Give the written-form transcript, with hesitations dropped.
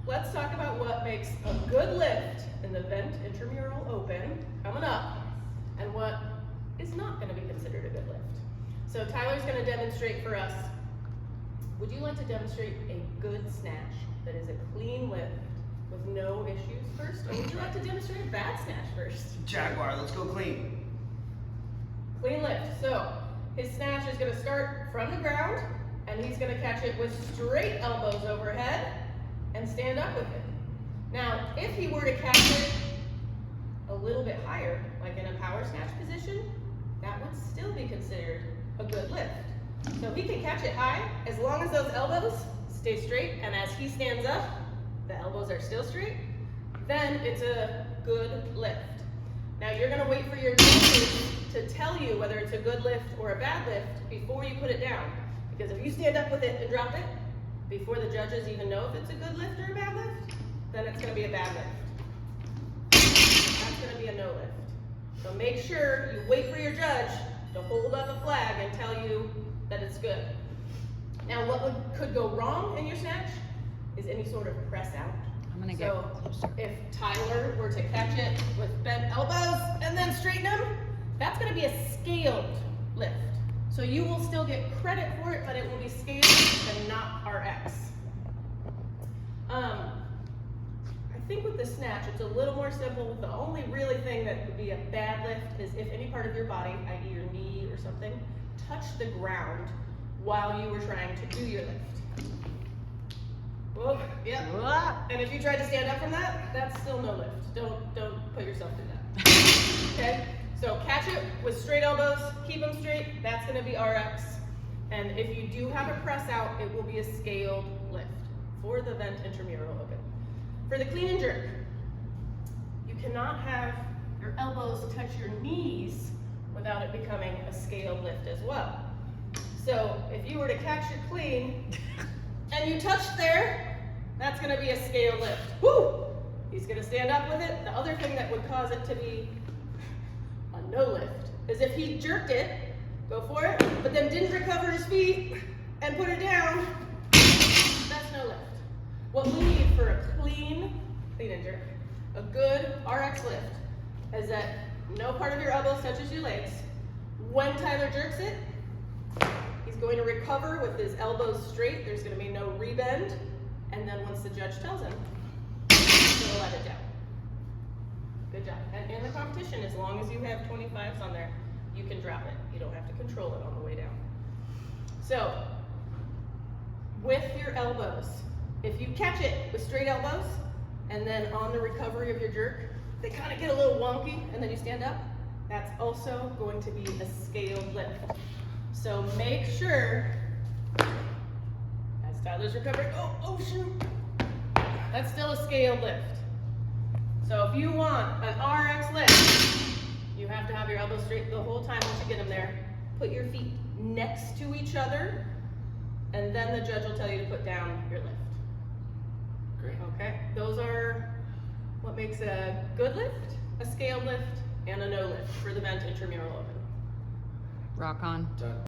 let's talk about what makes a good lift in the vent intramural open coming up and what is not going to be considered a good lift. So Tyler's going to demonstrate for us. Would you like to demonstrate a good snatch that is a clean lift with no issues first? Or would you like to demonstrate a bad snatch first? Jaguar, let's go clean. Clean lift. So his snatch is going to start from the ground, and he's going to catch it with straight elbows overhead and stand up with it. Now, if he were to catch it a little bit higher, like in a power snatch position, that would still be considered a good lift. So he can catch it high as long as those elbows stay straight, and as he stands up, the elbows are still straight, then it's a good lift. Now you're going to wait for your judges to tell you whether it's a good lift or a bad lift before you put it down. Because if you stand up with it and drop it, before the judges even know if it's a good lift or a bad lift, then it's going to be a bad lift. That's going to be a no lift. So make sure you wait for your judge to hold up a flag and tell you that it's good. Now what could go wrong in your snatch is any sort of press out. I'm gonna get So if Tyler were to catch it with bent elbows and then straighten them, that's going to be a scaled lift. So you will still get credit for it, but it will be scaled and not RX. I think with the snatch, it's a little more simple. The only really thing that would be a bad lift is if any part of your body, i.e. your knee or something, touched the ground while you were trying to do your lift. Whoa, yep. And if you tried to stand up from that, that's still no lift. Don't put yourself through that. Okay? So catch it with straight elbows, keep them straight, that's going to be RX. And if you do have a press out, it will be a scaled lift for the vent intramural open. For the clean and jerk, you cannot have your elbows touch your knees without it becoming a scaled lift as well. So if you were to catch your clean and you touched there, that's going to be a scaled lift. Woo! He's going to stand up with it. The other thing that would cause it to be a no lift is if he jerked it, go for it, but then didn't recover his feet and put it down, that's no lift. What we need for a clean and jerk, a good RX lift, is that no part of your elbows touches your legs. When Tyler jerks it, he's going to recover with his elbows straight. There's going to be no rebend. And then once the judge tells him, he's going to let it down. Good job. And in the competition, as long as you have 25s on there, you can drop it. You don't have to control it on the way down. So, with your elbows, if you catch it with straight elbows, and then on the recovery of your jerk, they kind of get a little wonky, and then you stand up, that's also going to be a scaled lift. So make sure, as Tyler's recovering, oh shoot, that's still a scaled lift. So if you want an RX lift, you have to have your elbows straight the whole time once you get them there. Put your feet next to each other, and then the judge will tell you to put down your lift. Great. Okay, those are what makes a good lift, a scaled lift, and a no lift for the vent intramural open. rock on. Done.